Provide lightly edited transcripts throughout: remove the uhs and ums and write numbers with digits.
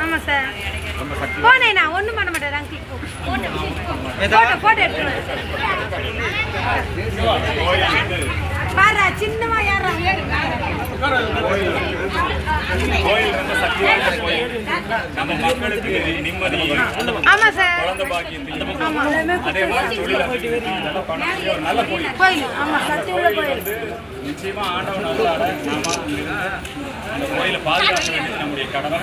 ஆமாம் சார். போனேன் நான் ஒன்றும் பண்ண மாட்டேன். அங்கிள் போட்டோ எடுத்துருவேன் பாரு சின்னமா ஏறாங்க. ஆமா சார். கோயில் ஆமா சத்திய உள்ள கோயில். நிச்சயமா ஆண்டவன் அருளால நாம அந்த கோயிலை பாதுகாக்க வேண்டியது நம்முடைய கடமை.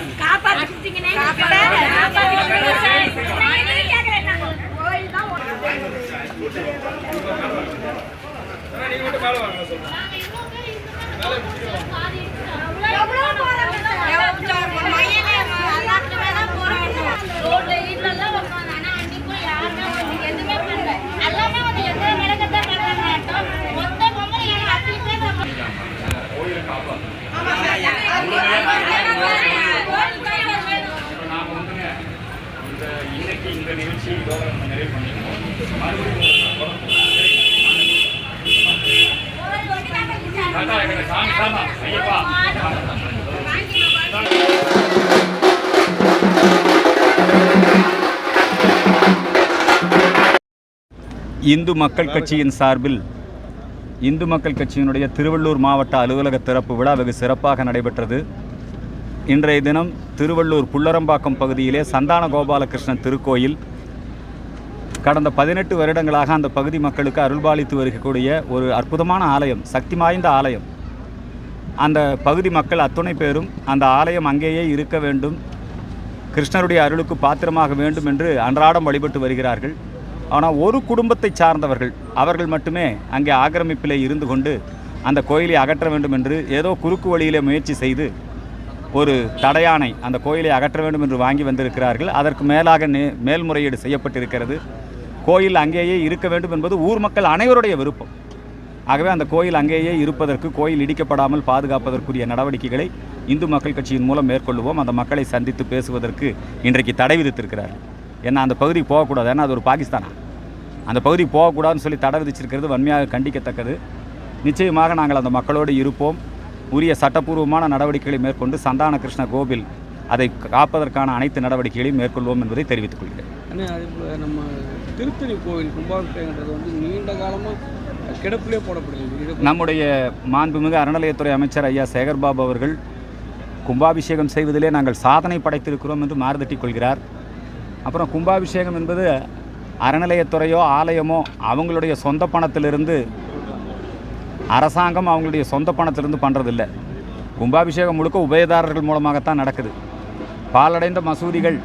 இன்னைக்கு இந்த நிகழ்ச்சி இதோட நம்ம நிறைவு பண்ணிக்கணும். இந்து மக்கள் கட்சியின் சார்பில் இந்து மக்கள் கட்சியினுடைய திருவள்ளூர் மாவட்ட அலுவலக திறப்பு விழா வெகு சிறப்பாக நடைபெற்றது. இன்றைய தினம் திருவள்ளூர் புல்லரம்பாக்கம் பகுதியிலே சந்தான கோபாலகிருஷ்ணன் திருக்கோயில் கடந்த 18 வருடங்களாக அந்த பகுதி மக்களுக்கு அருள்பாலித்து வருகக்கூடிய ஒரு அற்புதமான ஆலயம், சக்தி வாய்ந்த ஆலயம். அந்த பகுதி மக்கள் அத்துணை பேரும் அந்த ஆலயம் அங்கேயே இருக்க வேண்டும், கிருஷ்ணருடைய அருளுக்கு பாத்திரமாக வேண்டும் என்று அன்றாடம் வழிபட்டு வருகிறார்கள். ஆனால் ஒரு குடும்பத்தை சார்ந்தவர்கள் அவர்கள் மட்டுமே அங்கே ஆக்கிரமிப்பிலே இருந்து கொண்டு அந்த கோயிலை அகற்ற வேண்டும் என்று ஏதோ குறுக்கு வழியிலே முயற்சி செய்து ஒரு தடையானை அந்த கோயிலை அகற்ற வேண்டும் என்று வாங்கி வந்திருக்கிறார்கள். அதற்கு மேலாக மேல்முறையீடு செய்யப்பட்டிருக்கிறது. கோயில் அங்கேயே இருக்க வேண்டும் என்பது ஊர் மக்கள் அனைவருடைய விருப்பம். ஆகவே அந்த கோயில் அங்கேயே இருப்பதற்கு, கோயில் இடிக்கப்படாமல் பாதுகாப்பதற்குரிய நடவடிக்கைகளை இந்து மக்கள் கட்சியின் மூலம் மேற்கொள்வோம். அந்த மக்களை சந்தித்து பேசுவதற்கு இன்றைக்கு தடை விதித்திருக்கிறார்கள். ஏன்னா அந்த பகுதிக்கு போகக்கூடாது, ஏன்னா அது ஒரு பாகிஸ்தானா, அந்த பகுதிக்கு போகக்கூடாதுன்னு சொல்லி தடை விதிச்சிருக்கிறது வன்மையாக கண்டிக்கத்தக்கது. நிச்சயமாக நாங்கள் அந்த மக்களோடு இருப்போம். உரிய சட்டப்பூர்வமான நடவடிக்கைகளை மேற்கொண்டு சந்தான கிருஷ்ண கோவில் அதை காப்பதற்கான அனைத்து நடவடிக்கைகளையும் மேற்கொள்வோம் என்பதை தெரிவித்துக் கொள்கிறேன். நம்ம திருத்தணி கோவில் கும்பாபிஷேகன்றது வந்து நீண்ட காலமாக கிடப்பிலே போடப்படுகிறது. நம்முடைய மாண்புமிகு அறநிலையத்துறை அமைச்சர் ஐயா சேகர்பாபு அவர்கள் கும்பாபிஷேகம் செய்வதிலே நாங்கள் சாதனை படைத்திருக்கிறோம் என்று மாறுதட்டிக் கொள்கிறார். அப்புறம் கும்பாபிஷேகம் என்பது அறநிலையத்துறையோ ஆலயமோ அவங்களுடைய சொந்த பணத்திலிருந்து, அரசாங்கம் அவங்களுடைய சொந்த பணத்திலிருந்து பண்ணுறதில்லை. கும்பாபிஷேகம் முழுக்க உபயதாரர்கள் மூலமாகத்தான் நடக்குது. பாலடைந்த மசூதிகள்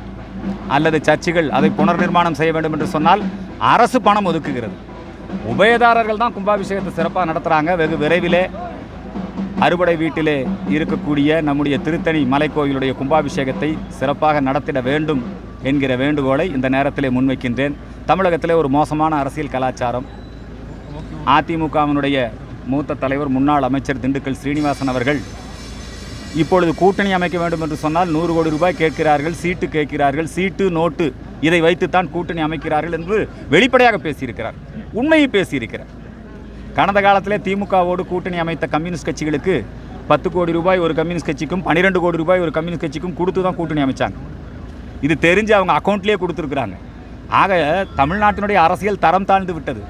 அல்லது சர்ச்சுகள் அதை புனர் நிர்மாணம் செய்ய வேண்டும் என்று சொன்னால் அரசு பணம் ஒதுக்குகிறது. உபயதாரர்கள் தான் கும்பாபிஷேகத்தை சிறப்பாக நடத்துகிறாங்க. வெகு விரைவிலே அறுபடை வீட்டிலே இருக்கக்கூடிய நம்முடைய திருத்தணி மலைக்கோயிலுடைய கும்பாபிஷேகத்தை சிறப்பாக நடத்திட வேண்டும் என்கிற வேண்டுகோளை இந்த நேரத்திலே முன்வைக்கின்றேன். தமிழகத்திலே ஒரு மோசமான அரசியல் கலாச்சாரம். அதிமுகவினுடைய மூத்த தலைவர் முன்னாள் அமைச்சர் திண்டுக்கல் ஸ்ரீனிவாசன் அவர்கள் இப்பொழுது கூட்டணி அமைக்க வேண்டும் என்று சொன்னால் 100 கோடி ரூபாய் கேட்கிறார்கள், சீட்டு கேட்கிறார்கள், சீட்டு நோட்டு இதை வைத்துத்தான் கூட்டணி அமைக்கிறார்கள் என்று வெளிப்படையாக பேசியிருக்கிறார், உண்மையை பேசியிருக்கிறார். கடந்த காலத்திலே திமுகவோடு கூட்டணி அமைத்த கம்யூனிஸ்ட் கட்சிகளுக்கு 10 கோடி ரூபாய் ஒரு கம்யூனிஸ்ட் கட்சிக்கும் 12 கோடி ரூபாய் ஒரு கம்யூனிஸ்ட் கட்சிக்கும் கொடுத்து தான் கூட்டணி அமைச்சாங்க. இது தெரிஞ்சு அவங்க அக்கௌண்ட்லேயே கொடுத்துருக்குறாங்க. ஆக தமிழ்நாட்டினுடைய அரசியல் தரம் தாழ்ந்து விட்டது.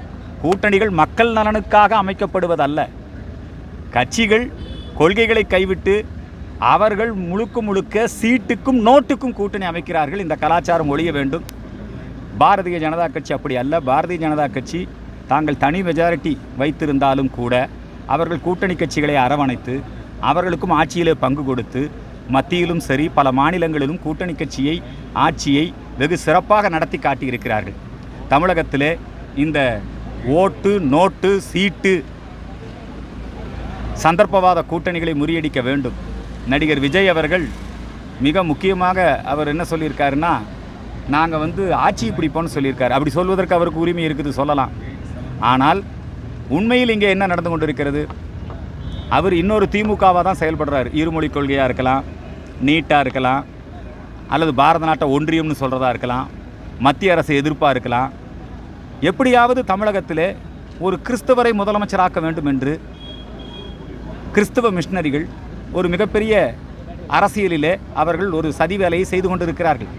கூட்டணிகள் மக்கள் நலனுக்காக அமைக்கப்படுவதல்ல. கட்சிகள் கொள்கைகளை கைவிட்டு அவர்கள் முழுக்க சீட்டுக்கும் நோட்டுக்கும் கூட்டணி அமைக்கிறார்கள். இந்த கலாச்சாரம் ஒழிய வேண்டும். பாரதிய ஜனதா கட்சி அப்படி அல்ல. பாரதிய ஜனதா கட்சி தாங்கள் தனி மெஜாரிட்டி வைத்திருந்தாலும் கூட அவர்கள் கூட்டணி கட்சிகளை அரவணைத்து அவர்களுக்கும் ஆட்சியிலே பங்கு கொடுத்து மத்தியிலும் சரி பல மாநிலங்களிலும் கூட்டணி கட்சியை ஆட்சியை வெகு சிறப்பாக நடத்தி காட்டியிருக்கிறார்கள். தமிழகத்திலே இந்த ஓட்டு நோட்டு சீட்டு சந்தர்ப்பவாத கூட்டணிகளை முறியடிக்க வேண்டும். நடிகர் விஜய் அவர்கள் மிக முக்கியமாக அவர் என்ன சொல்லியிருக்காருன்னா, நாங்கள் ஆட்சியை பிடிப்போம்னு சொல்லியிருக்காரு. அப்படி சொல்வதற்கு அவருக்கு உரிமை இருக்குது, சொல்லலாம். ஆனால் உண்மையில் இங்கே என்ன நடந்து கொண்டிருக்கிறது? அவர் இன்னொரு திமுகவாக தான் செயல்படுறார். இருமொழி கொள்கையாக இருக்கலாம், நீட்டாக இருக்கலாம், அல்லது பாரத நாட்டை ஒன்றியம்னு சொல்கிறதா இருக்கலாம், மத்திய அரசு எதிர்ப்பாக இருக்கலாம். எப்படியாவது தமிழகத்திலே ஒரு கிறிஸ்தவரை முதலமைச்சராக்க வேண்டும் என்று கிறிஸ்தவ மிஷனரிகள் ஒரு மிகப்பெரிய அரசியலிலே அவர்கள் ஒரு சதி வேலையை செய்து கொண்டிருக்கிறார்கள்.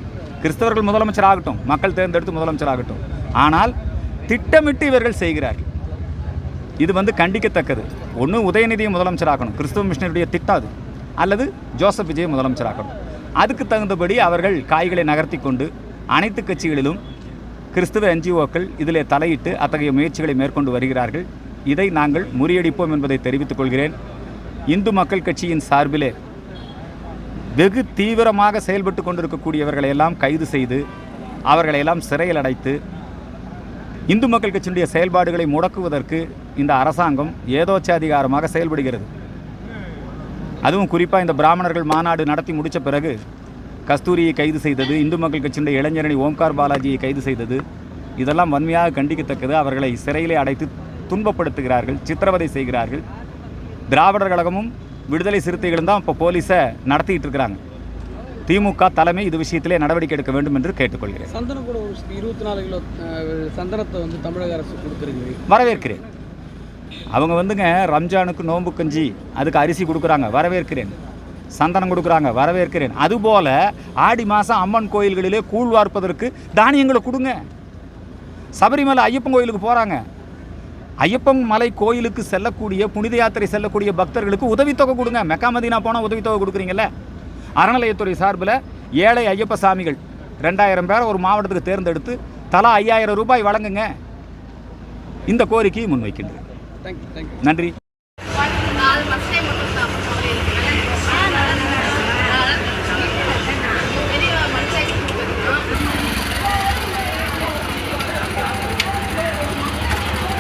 கிறிஸ்தவர்கள் முதலமைச்சர் ஆகட்டும், மக்கள் தேர்ந்தெடுத்து முதலமைச்சர் ஆகட்டும், ஆனால் திட்டமிட்டு இவர்கள் செய்கிறார்கள். இது கண்டிக்கத்தக்கது. ஒன்று உதயநிதியை முதலமைச்சராக்கணும், கிறிஸ்தவ மிஷனருடைய திட்டம் அது, அல்லது ஜோசப் விஜயை முதலமைச்சராக்கணும். அதுக்கு தகுந்தபடி அவர்கள் காய்களை நகர்த்தி கொண்டு அனைத்து கட்சிகளிலும் கிறிஸ்தவ என்ஜிஓக்கள் இதிலே தலையிட்டு அத்தகைய முயற்சிகளை மேற்கொண்டு வருகிறார்கள். இதை நாங்கள் முறியடிப்போம் என்பதை தெரிவித்துக் கொள்கிறேன். இந்து மக்கள் கட்சியின் சார்பிலே வெகு தீவிரமாக செயல்பட்டு கொண்டிருக்கக்கூடியவர்களையெல்லாம் கைது செய்து அவர்களையெல்லாம் சிறையில் அடைத்து இந்து மக்கள் கட்சியினுடைய செயல்பாடுகளை முடக்குவதற்கு இந்த அரசாங்கம் ஏதோச்சாதிகாரமாக செயல்படுகிறது. அதுவும் குறிப்பாக இந்த பிராமணர்கள் மாநாடு நடத்தி முடித்த பிறகு கஸ்தூரியை கைது செய்தது, இந்து மக்கள் கட்சியினுடைய இளைஞரணி ஓம்கார் பாலாஜியை கைது செய்தது, இதெல்லாம் வன்மையாக கண்டிக்கத்தக்கது. அவர்களை சிறையிலே அடைத்து துன்பப்படுத்துகிறார்கள், சித்திரவதை செய்கிறார்கள். திராவிடர் கழகமும் விடுதலை சிறுத்தைகளும் தான் இப்போ போலீஸை நடத்திட்டு இருக்கிறாங்க. திமுக தலைமை இது விஷயத்திலே நடவடிக்கை எடுக்க வேண்டும் என்று கேட்டுக்கொள்கிறேன். சந்தனம் கூட 24 கிலோ சந்தனத்தை தமிழக அரசு கொடுக்குறீங்க, வரவேற்கிறேன். அவங்க ரம்ஜானுக்கு நோன்பு கஞ்சி அதுக்கு அரிசி கொடுக்குறாங்க, வரவேற்கிறேன். சந்தனம் கொடுக்குறாங்க, வரவேற்கிறேன். அதுபோல் ஆடி மாதம் அம்மன் கோயில்களிலே கூழ் வார்ப்பதற்கு தானியங்களை கொடுங்க. சபரிமலை ஐயப்பன் கோயிலுக்கு போகிறாங்க, ஐயப்பன் மலை கோயிலுக்கு செல்லக்கூடிய புனித யாத்திரை செல்லக்கூடிய பக்தர்களுக்கு உதவித்தொகை கொடுங்க. மெக்கா மதீனா போனால் உதவித்தொகை கொடுக்குறீங்கல்ல. அறநிலையத்துறை சார்பில் ஏழை ஐயப்ப சாமிகள் 2000 பேரை ஒரு மாவட்டத்துக்கு தேர்ந்தெடுத்து தலா 5000 ரூபாய் வழங்குங்க. இந்த கோரிக்கையை முன்வைக்கின்றேன். நன்றி.